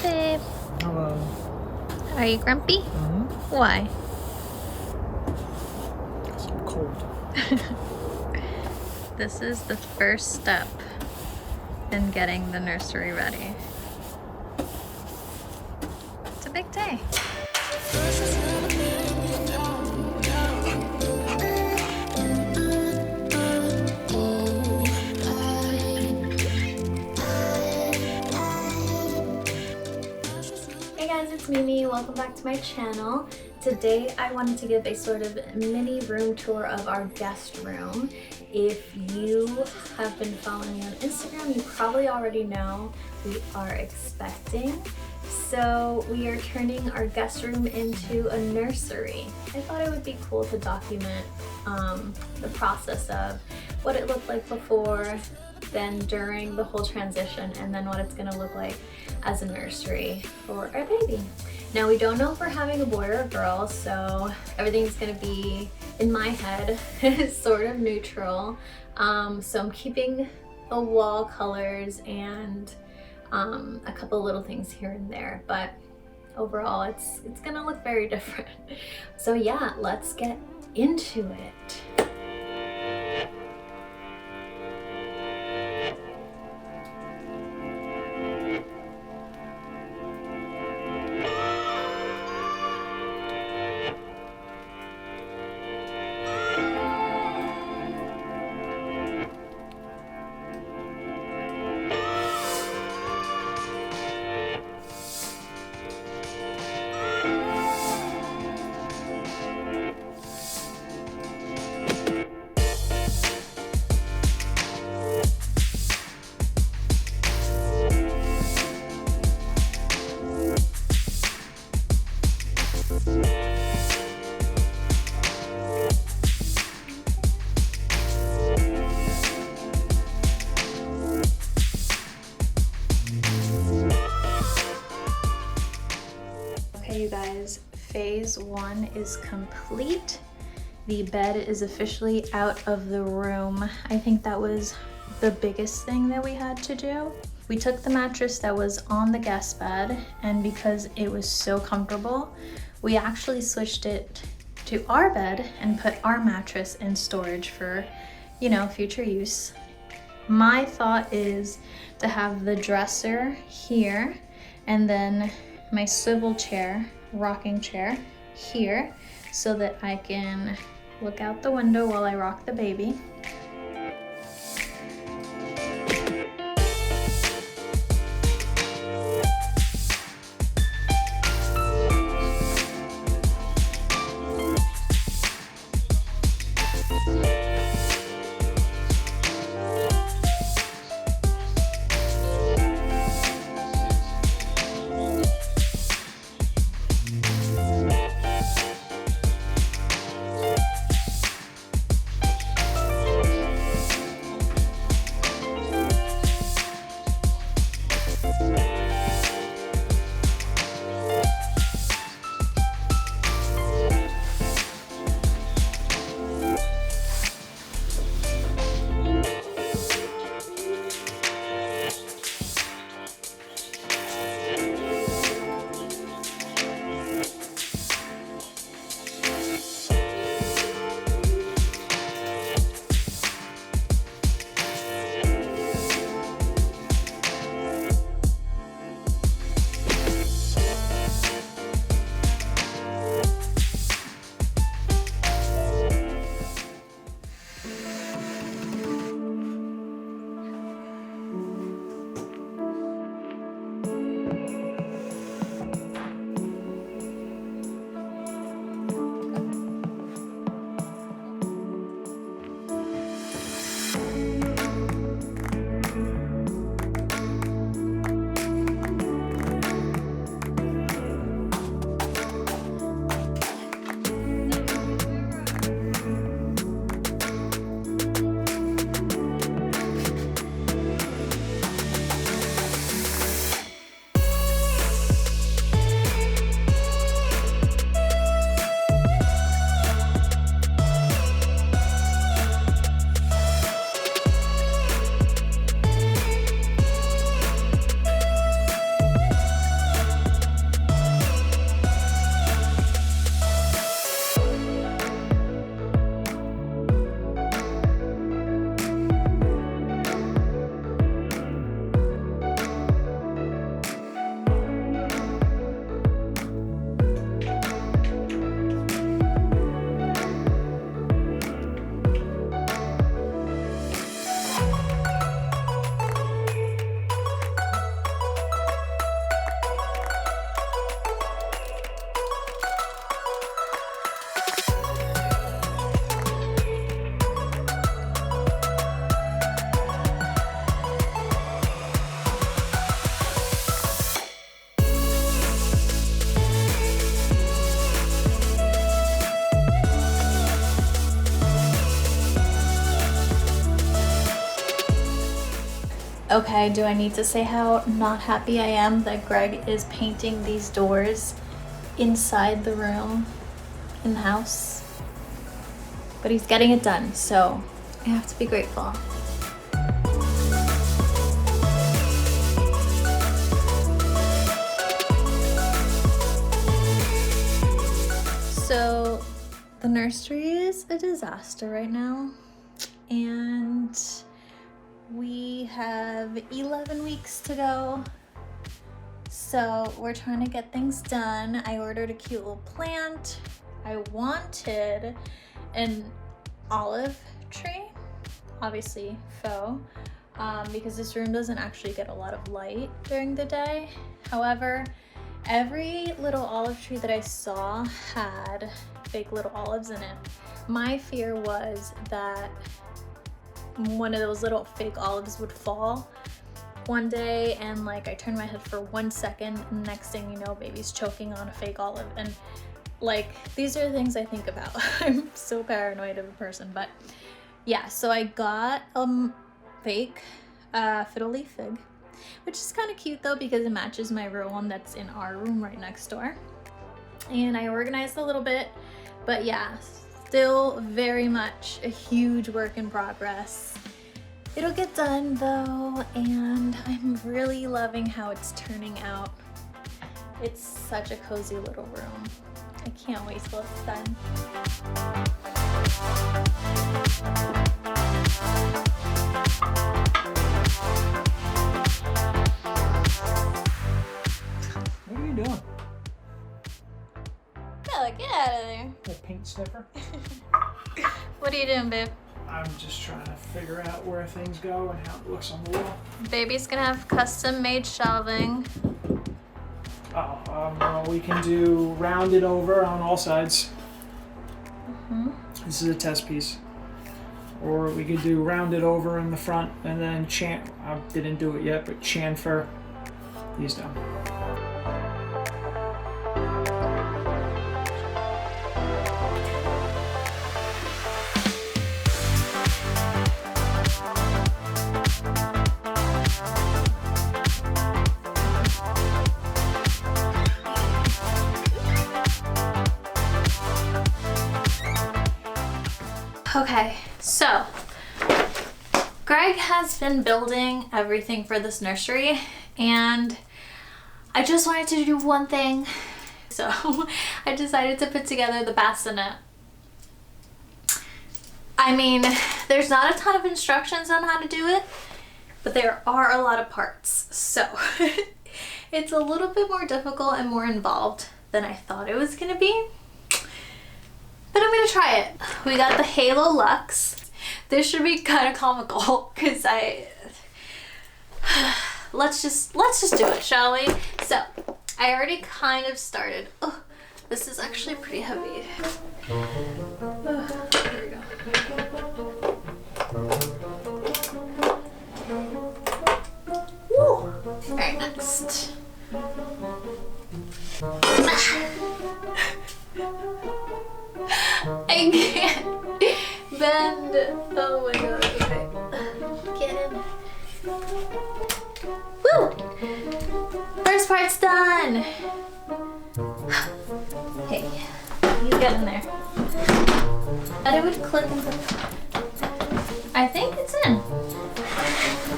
babe. Hello. Are you grumpy? Mm-hmm. Why? Because I'm cold. This is the first step in getting the nursery ready. It's a big day. Hey guys, it's Mimi. Welcome back to my channel. Today I wanted to give a sort of mini room tour of our guest room. If you have been following me on Instagram, you probably already know we are expecting. So we are turning our guest room into a nursery. I thought it would be cool to document the process of what it looked like before, then during the whole transition, and then what it's gonna look like as a nursery for our baby. Now we don't know if we're having a boy or a girl, so everything's gonna be, in my head, sort of neutral. So I'm keeping the wall colors and a couple little things here and there, but overall it's gonna look very different. So yeah, let's get into it. Okay, you guys, phase one is complete. The bed is officially out of the room. I think that was the biggest thing that we had to do. We took the mattress that was on the guest bed, and because it was so comfortable, we actually switched it to our bed and put our mattress in storage for, you know, future use. My thought is to have the dresser here and then my swivel chair, rocking chair here, so that I can look out the window while I rock the baby. Okay, do I need to say how not happy I am that Greg is painting these doors inside the room in the house? But he's getting it done, so I have to be grateful. So the nursery is a disaster right now, and we have 11 weeks to go. So we're trying to get things done. I ordered a cute little plant. I wanted an olive tree, obviously faux, because this room doesn't actually get a lot of light during the day. However, every little olive tree that I saw had fake little olives in it. My fear was that one of those little fake olives would fall one day, and like I turned my head for 1 second, and next thing you know, baby's choking on a fake olive. And like, these are the things I think about. I'm so paranoid of a person. But yeah, so I got fake fiddle leaf fig, which is kind of cute though because it matches my real one that's in our room right next door. And I organized a little bit, but yeah, still very much a huge work in progress. It'll get done though, and I'm really loving how it's turning out. It's such a cozy little room. I can't wait till it's done. What are you doing? Bella, get out of there. A paint sniffer? What are you doing, babe? I'm just trying to figure out where things go and how it looks on the wall. Baby's gonna have custom made shelving. Well, we can do rounded over on all sides. Mm-hmm. This is a test piece. Or we could do rounded over in the front and then I didn't do it yet, but chamfer these down. Okay, so Greg has been building everything for this nursery, and I just wanted to do one thing. So I decided to put together the bassinet. I mean, there's not a ton of instructions on how to do it, but there are a lot of parts. So it's a little bit more difficult and more involved than I thought it was gonna be. But I'm gonna try it. We got the Halo Luxe. This should be kind of comical because let's just do it, shall we? So I already kind of started. Oh, this is actually pretty heavy. Oh, here we go. Woo! All right, next. I can't bend. Oh my god. Okay. Get in. Woo! First part's done. Hey, you get in there. And it would click into. I think it's in.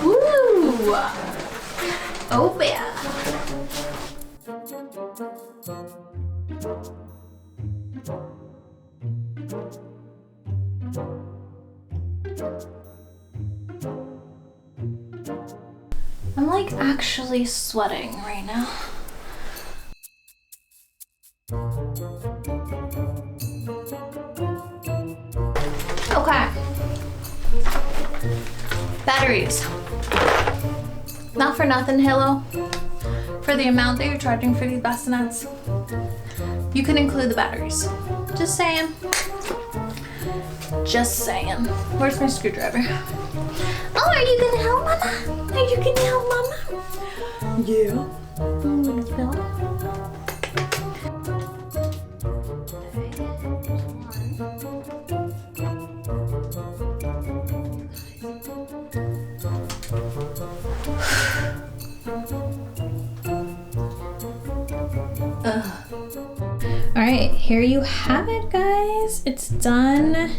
Woo! Oh yeah. I'm like actually sweating right now. Okay. Batteries. Not for nothing, Halo. For the amount that you're charging for these bassinets, you can include the batteries. Just saying. Just saying. Where's my screwdriver? Oh, are you gonna help Mama? Are you gonna help Mama? Yeah. here you have it, guys. It's done. Nice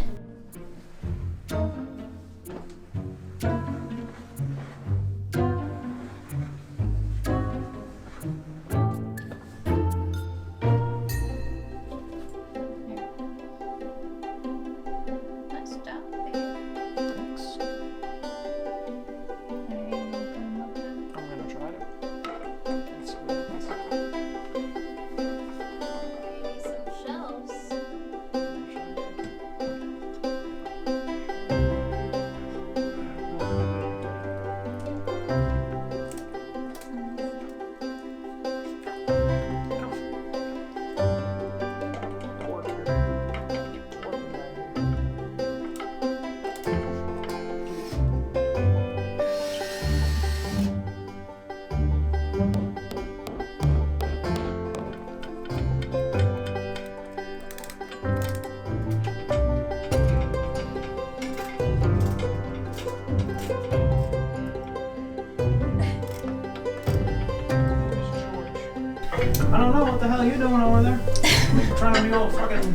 job, babe. Thanks. I'm gonna try to. That's really nice. Maybe some shelves. I don't know what the hell you're doing over there. Trying to be all fucking